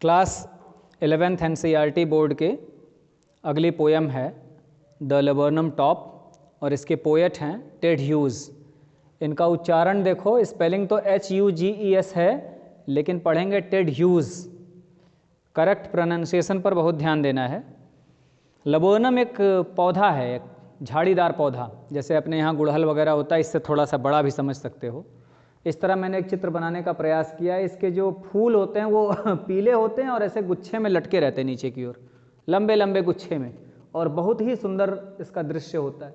Class 11th NCERT board के अगली poem है द लेबर्नम टॉप और इसके पोएट हैं टेड ह्यूज। इनका उच्चारण देखो, स्पेलिंग तो HUGES है, लेकिन पढ़ेंगे टेड ह्यूज। करेक्ट प्रोनाउंसिएशन पर बहुत ध्यान देना है। लेबर्नम एक पौधा है, एक झाड़ीदार पौधा, जैसे अपने यहाँ गुड़हल वगैरह होता है, इससे थोड़ा सा बड़ा भी समझ सकते हो। इस तरह मैंने एक चित्र बनाने का प्रयास किया है। इसके जो फूल होते हैं वो पीले होते हैं और ऐसे गुच्छे में लटके रहते हैं नीचे की ओर, लंबे लंबे गुच्छे में, और बहुत ही सुंदर इसका दृश्य होता है।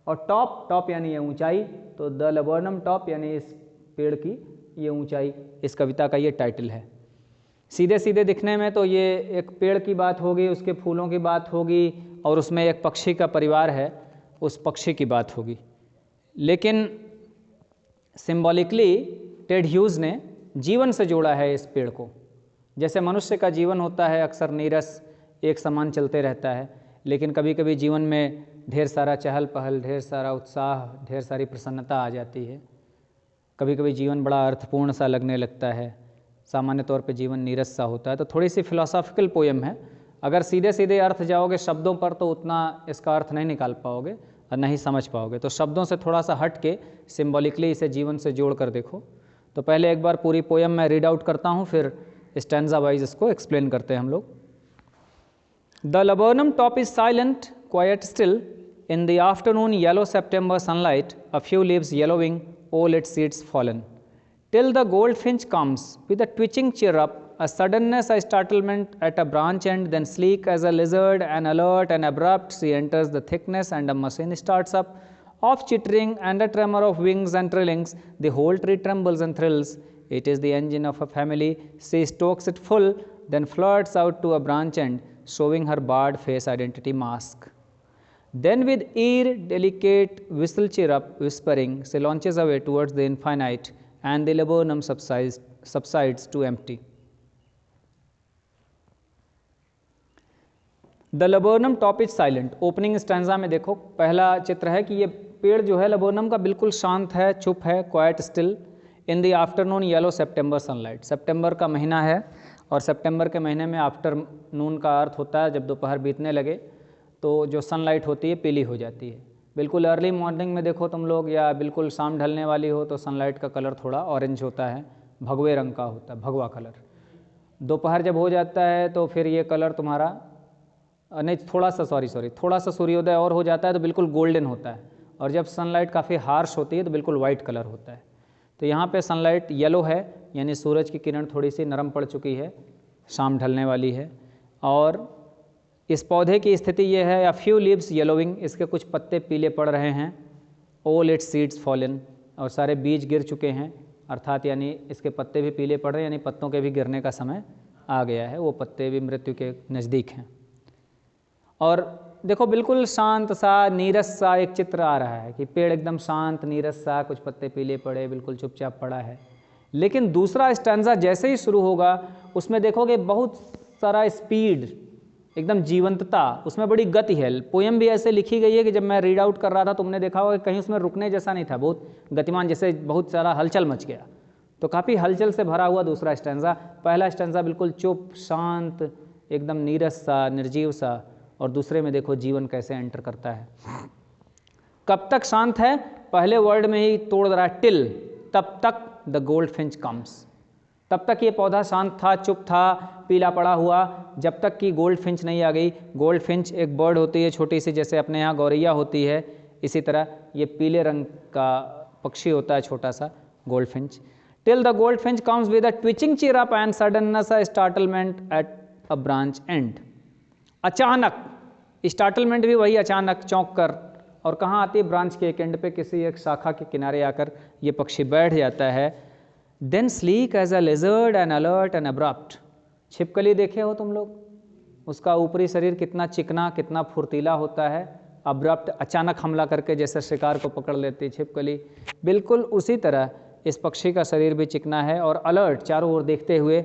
और टॉप यानी ये ऊंचाई, तो द लेबर्नम टॉप यानी इस पेड़ की ये ऊंचाई, इस कविता का ये टाइटल है। सीधे सीधे दिखने में तो ये एक पेड़ की बात होगी, उसके फूलों की बात होगी, और उसमें एक पक्षी का परिवार है, उस पक्षी की बात होगी। लेकिन सिंबॉलिकली टेड ह्यूज ने जीवन से जोड़ा है इस पेड़ को। जैसे मनुष्य का जीवन होता है अक्सर नीरस, एक समान चलते रहता है, लेकिन कभी कभी जीवन में ढेर सारा चहल पहल, ढेर सारा उत्साह, ढेर सारी प्रसन्नता आ जाती है। कभी कभी जीवन बड़ा अर्थपूर्ण सा लगने लगता है, सामान्य तौर पे जीवन नीरस सा होता है। तो थोड़ी सी फिलोसॉफिकल पोयम है। अगर सीधे सीधे अर्थ जाओगे शब्दों पर तो उतना इसका अर्थ नहीं निकाल पाओगे और नहीं समझ पाओगे। तो शब्दों से थोड़ा सा हट के सिंबॉलिकली इसे जीवन से जोड़ कर देखो। तो पहले एक बार पूरी पोयम मैं रीड आउट करता हूँ, फिर स्टैंजा वाइज इसको एक्सप्लेन करते हैं हम लोग। The laburnum top is silent, quite still, in the afternoon yellow September sunlight, a few leaves yellowing, all its seeds fallen, till the goldfinch comes with a twitching chirrup, a suddenness, a startlement at a branch end, then sleek as a lizard and alert and abrupt, she enters the thickness and a machine starts up, of chittering and a tremor of wings and trillings, the whole tree trembles and thrills. It is the engine of a family. She stokes it full, then flirts out to a branch end, showing her barred face identity mask. Then with ear delicate whistle chirrup whispering, she launches away towards the infinite, and the laburnum subsides to empty. The laburnum top is silent. Opening stanza में देखो, पहला चित्र है कि ये पेड़ जो है लेबर्नम का बिल्कुल शांत है, चुप है, quite still, in the afternoon yellow September sunlight. सितंबर का महीना है और सितंबर के महीने में आफ्टरनून का अर्थ होता है जब दोपहर बीतने लगे तो जो सनलाइट होती है पीली हो जाती है। बिल्कुल अर्ली मॉर्निंग में देखो तुम लोग, या बिल्कुल शाम ढलने वाली हो, तो सनलाइट का कलर थोड़ा ऑरेंज होता है, भगवे रंग का होता है, भगवा कलर। दोपहर जब हो जाता है तो फिर ये कलर तुम्हारा नहीं, थोड़ा सा सूर्योदय और हो जाता है तो बिल्कुल गोल्डन होता है, और जब सनलाइट काफ़ी हार्श होती है तो बिल्कुल वाइट कलर होता है। तो यहाँ पे सनलाइट येलो है, यानी सूरज की किरण थोड़ी सी नरम पड़ चुकी है, शाम ढलने वाली है। और इस पौधे की स्थिति ये है, अ फ्यू लीव्स येलोइंग, इसके कुछ पत्ते पीले पड़ रहे हैं, ऑल इट्स सीड्स फॉलन, और सारे बीज गिर चुके हैं, अर्थात यानी इसके पत्ते भी पीले पड़ रहे हैं, यानी पत्तों के भी गिरने का समय आ गया है, वो पत्ते भी मृत्यु के नज़दीक हैं। और देखो बिल्कुल शांत सा, नीरस सा एक चित्र आ रहा है कि पेड़ एकदम शांत नीरस सा, कुछ पत्ते पीले पड़े, बिल्कुल चुपचाप पड़ा है। लेकिन दूसरा स्टैंजा जैसे ही शुरू होगा उसमें देखोगे बहुत सारा स्पीड, एकदम जीवंतता, उसमें बड़ी गति है। पोयम भी ऐसे लिखी गई है कि जब मैं रीड आउट कर रहा था तुमने देखा होगा कि कहीं उसमें रुकने जैसा नहीं था, बहुत गतिमान, जैसे बहुत सारा हलचल मच गया। तो काफ़ी हलचल से भरा हुआ दूसरा स्टैंजा। पहला स्टैंजा बिल्कुल चुप शांत, एकदम नीरस सा, निर्जीव सा, और दूसरे में देखो जीवन कैसे एंटर करता है। कब तक शांत है, पहले वर्ड में ही तोड़ रहा है, टिल, तब तक द गोल्ड फिंच कम्स, तब तक ये पौधा शांत था, चुप था, पीला पड़ा हुआ, जब तक कि गोल्ड फिंच नहीं आ गई। गोल्ड फिंच एक बर्ड होती है छोटी सी, जैसे अपने यहाँ गौरैया होती है, इसी तरह ये पीले रंग का पक्षी होता है छोटा सा gold finch. Till the gold finch comes with a twitching chirrup and suddenness a startlement at a branch end. अचानक, स्टार्टलमेंट भी वही अचानक, चौंक कर, और कहाँ आती है, ब्रांच के एक एंड पे, किसी एक शाखा के किनारे आकर ये पक्षी बैठ जाता है। Then sleek as a lizard and alert and abrupt, छिपकली देखे हो तुम लोग, उसका ऊपरी शरीर कितना चिकना, कितना फुर्तीला होता है, अब्रप्ट, अचानक हमला करके जैसे शिकार को पकड़ लेती है छिपकली, बिल्कुल उसी तरह इस पक्षी का शरीर भी चिकना है और अलर्ट, चारों ओर देखते हुए।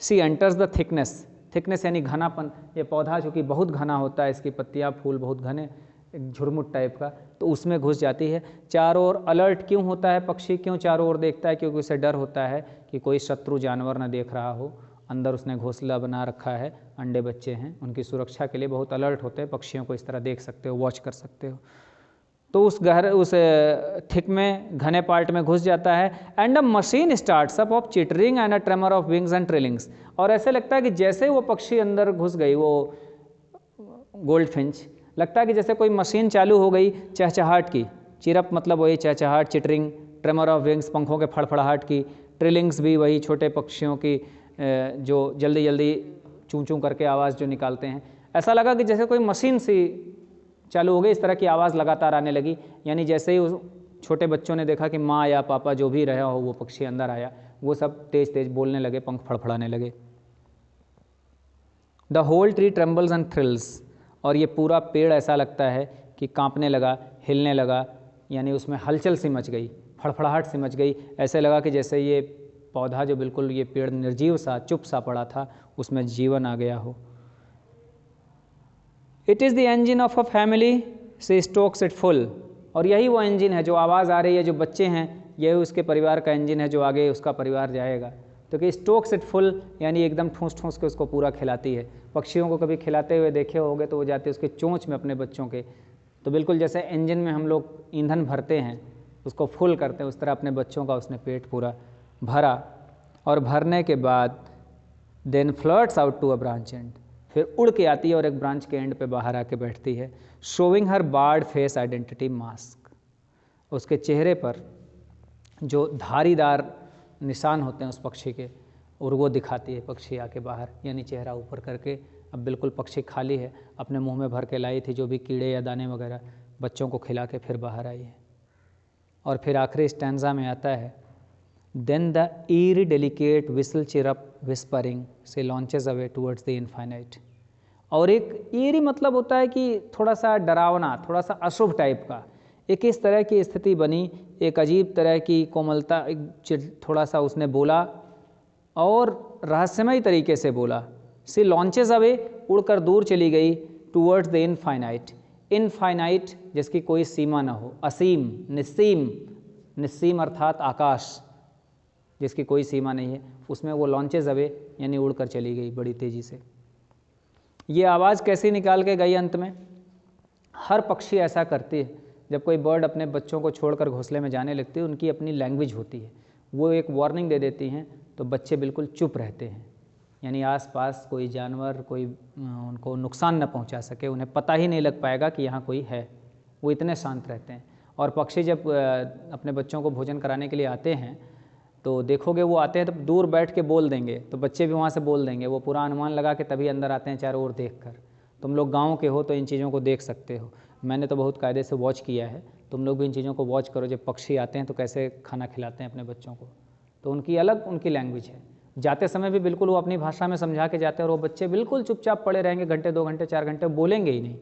सी एंटर्स द थिकनेस, थिकनेस यानी घनापन, ये पौधा चूँकि बहुत घना होता है, इसकी पत्तियाँ फूल बहुत घने, एक झुरमुट टाइप का, तो उसमें घुस जाती है। चारों ओर अलर्ट क्यों होता है पक्षी, क्यों चारों ओर देखता है, क्योंकि उसे डर होता है कि कोई शत्रु जानवर न देख रहा हो, अंदर उसने घोंसला बना रखा है, अंडे बच्चे हैं, उनकी सुरक्षा के लिए बहुत अलर्ट होते हैं। पक्षियों को इस तरह देख सकते हो, वॉच कर सकते हो। तो उस थिक में, घने पार्ट में घुस जाता है। And a machine starts up of chittering and a tremor of wings and trillings. और ऐसे लगता है कि जैसे वो पक्षी अंदर घुस गई, वो गोल्ड फिंच, लगता है कि जैसे कोई मशीन चालू हो गई चहचहाट की। चिरप मतलब वही चहचहाट, चिटरिंग, ट्रेमर ऑफ विंग्स पंखों के फड़फड़ाहट की, ट्रिलिंग्स भी वही छोटे पक्षियों की जो जल्दी जल्दी चूं चूं करके आवाज़ जो निकालते हैं। ऐसा लगा कि जैसे कोई मशीन सी चालू हो गई, इस तरह की आवाज़ लगातार आने लगी। यानी जैसे ही उस छोटे बच्चों ने देखा कि माँ या पापा जो भी रहा हो वो पक्षी अंदर आया, वो सब तेज़ तेज़ बोलने लगे, पंख फड़फड़ाने लगे। The whole tree trembles and thrills. और ये पूरा पेड़ ऐसा लगता है कि कांपने लगा, हिलने लगा, यानी उसमें हलचल सी मच गई, फड़फड़ाहट सी मच गई। ऐसे लगा कि जैसे ये पौधा जो बिल्कुल ये पेड़ निर्जीव सा, चुप सा पड़ा था, उसमें जीवन आ गया हो। It is the engine of a family से स्टोक्स इट फुल। और यही वो इंजन है, जो आवाज़ आ रही है, जो बच्चे हैं, यही उसके परिवार का इंजन है, जो आगे उसका परिवार जाएगा। तो कि स्टोक्स इट फुल यानी एकदम ठूंस ठूंस के उसको पूरा खिलाती है। पक्षियों को कभी खिलाते हुए देखे होगे तो वो जाते उसके चोंच में अपने बच्चों के, तो बिल्कुल जैसे इंजन में हम लोग ईंधन भरते हैं, उसको फुल करते हैं, उस तरह अपने बच्चों का उसने पेट पूरा भरा। और भरने के बाद then flirts out to a branch and, फिर उड़ के आती है और एक ब्रांच के एंड पे बाहर आके बैठती है। शोविंग हर बार्ड फेस आइडेंटिटी मास्क। उसके चेहरे पर जो धारीदार निशान होते हैं उस पक्षी के, और वो दिखाती है पक्षी आके बाहर, यानी चेहरा ऊपर करके। अब बिल्कुल पक्षी खाली है, अपने मुंह में भर के लाई थी जो भी कीड़े या दाने वगैरह, बच्चों को खिला के फिर बाहर आई है। और फिर आखिरी स्टैंजा में आता है, then the eerie delicate whistle chirrup whispering से launches away towards the infinite. और एक eerie मतलब होता है कि थोड़ा सा डरावना, थोड़ा सा अशुभ टाइप का, एक इस तरह की स्थिति बनी, एक अजीब तरह की कोमलता, एक थोड़ा सा उसने बोला और रहस्यमय तरीके से बोला। सी लॉन्चेज अवे, उड़कर दूर चली गई, टूवर्ड्स द इनफाइनाइट। इनफाइनाइट जिसकी कोई सीमा ना हो, असीम, निस्सीम, निस्सीम अर्थात आकाश जिसकी कोई सीमा नहीं है, उसमें वो लॉन्चेज अवे यानी उड़कर चली गई बड़ी तेज़ी से। ये आवाज़ कैसी निकाल के गई अंत में? हर पक्षी ऐसा करती है, जब कोई बर्ड अपने बच्चों को छोड़कर घोंसले में जाने लगती है, उनकी अपनी लैंग्वेज होती है, वो एक वार्निंग दे देती हैं, तो बच्चे बिल्कुल चुप रहते हैं, यानी आसपास कोई जानवर, कोई उनको नुकसान न पहुंचा सके, उन्हें पता ही नहीं लग पाएगा कि यहाँ कोई है, वो इतने शांत रहते हैं। और पक्षी जब अपने बच्चों को भोजन कराने के लिए आते हैं, तो देखोगे वो आते हैं तो दूर बैठ के बोल देंगे, तो बच्चे भी वहाँ से बोल देंगे, वो पूरा अनुमान लगा के तभी अंदर आते हैं चारों ओर देखकर। तुम लोग गांव के हो तो इन चीज़ों को देख सकते हो, मैंने तो बहुत कायदे से वॉच किया है, तुम लोग भी इन चीज़ों को वॉच करो, जब पक्षी आते हैं तो कैसे खाना खिलाते हैं अपने बच्चों को, तो उनकी अलग उनकी लैंग्वेज है। जाते समय भी बिल्कुल वो अपनी भाषा में समझा के जाते हैं, और वो बच्चे बिल्कुल चुपचाप पड़े रहेंगे, घंटे 2 घंटे 4 घंटे, बोलेंगे ही नहीं।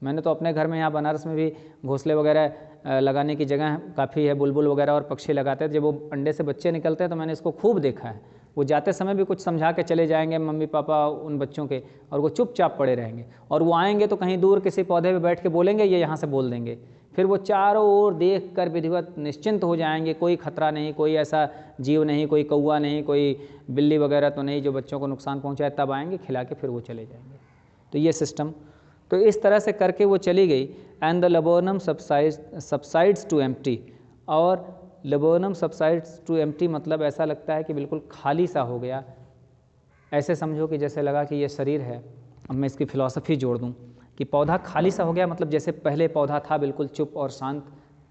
मैंने तो अपने घर में यहाँ बनारस में भी घोंसले वगैरह लगाने की जगह काफ़ी है, बुलबुल वगैरह और पक्षी लगाते हैं, जब वो अंडे से बच्चे निकलते हैं तो मैंने इसको खूब देखा है। वो जाते समय भी कुछ समझा के चले जाएंगे मम्मी पापा उन बच्चों के, और वो चुपचाप पड़े रहेंगे, और वो आएंगे तो कहीं दूर किसी पौधे पे बैठ के बोलेंगे, ये यहाँ से बोल देंगे, फिर वो चारों ओर देख कर विधिवत निश्चिंत हो जाएंगे, कोई खतरा नहीं, कोई ऐसा जीव नहीं, कोई कौवा नहीं, कोई बिल्ली वगैरह तो नहीं जो बच्चों को नुकसान पहुँचाए, तब आएंगे खिला के फिर वो चले जाएंगे। तो ये सिस्टम, तो इस तरह से करके वो चली गई। And the laburnum subsides to empty. और लेबोरनम सबसाइड्स टू एम्प्टी मतलब ऐसा लगता है कि बिल्कुल खाली सा हो गया, ऐसे समझो कि जैसे लगा कि ये शरीर है। अब मैं इसकी फ़िलॉसफी जोड़ दूं कि पौधा खाली सा हो गया, मतलब जैसे पहले पौधा था बिल्कुल चुप और शांत,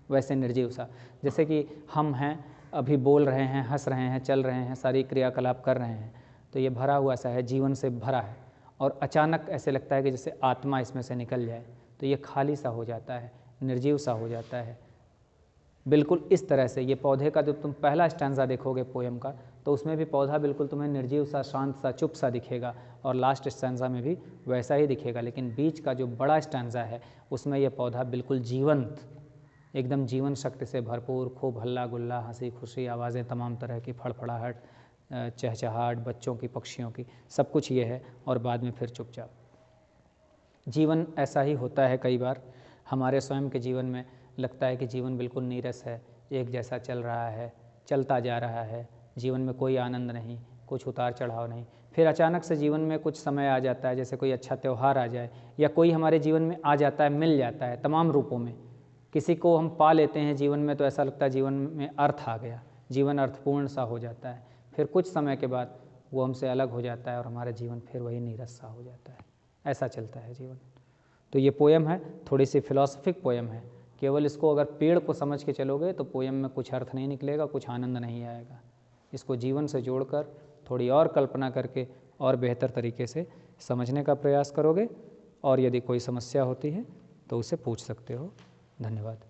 वैसे निर्जीव सा, जैसे कि हम हैं, अभी बोल रहे हैं, हंस रहे हैं, चल रहे हैं, सारी क्रियाकलाप कर रहे हैं, तो ये भरा हुआ सा है, जीवन से भरा है, और अचानक ऐसे लगता है कि जैसे आत्मा इसमें से निकल जाए, तो ये खाली सा हो जाता है, निर्जीव सा हो जाता है। बिल्कुल इस तरह से ये पौधे का जो तुम पहला स्टैंजा देखोगे पोएम का, तो उसमें भी पौधा बिल्कुल तुम्हें निर्जीव सा, शांत सा, चुप सा दिखेगा, और लास्ट स्टैंजा में भी वैसा ही दिखेगा। लेकिन बीच का जो बड़ा स्टैंजा है उसमें यह पौधा बिल्कुल जीवंत, एकदम जीवन शक्ति से भरपूर, खूब हल्ला गुल्ला, हंसी खुशी, आवाज़ें तमाम तरह की, फड़फड़ाहट, चहचहाट, बच्चों की, पक्षियों की, सब कुछ ये है, और बाद में फिर चुपचाप। जीवन ऐसा ही होता है, कई बार हमारे स्वयं के जीवन में लगता है कि जीवन बिल्कुल नीरस है, एक जैसा चल रहा है, चलता जा रहा है, जीवन में कोई आनंद नहीं, कुछ उतार चढ़ाव नहीं। फिर अचानक से जीवन में कुछ समय आ जाता है, जैसे कोई अच्छा त्यौहार आ जाए या कोई हमारे जीवन में आ जाता है, मिल जाता है तमाम रूपों में। किसी को हम पा लेते हैं जीवन में तो ऐसा लगता है जीवन में अर्थ आ गया, जीवन अर्थपूर्ण सा हो जाता है। फिर कुछ समय के बाद वो हमसे अलग हो जाता है और हमारा जीवन फिर वही नीरस सा हो जाता है। ऐसा चलता है जीवन। तो ये पोयम है, थोड़ी सी फिलॉसफिक पोयम है। केवल इसको अगर पेड़ को समझ के चलोगे तो पोयम में कुछ अर्थ नहीं निकलेगा, कुछ आनंद नहीं आएगा। इसको जीवन से जोड़कर थोड़ी और कल्पना करके और बेहतर तरीके से समझने का प्रयास करोगे। और यदि कोई समस्या होती है तो उसे पूछ सकते हो। धन्यवाद।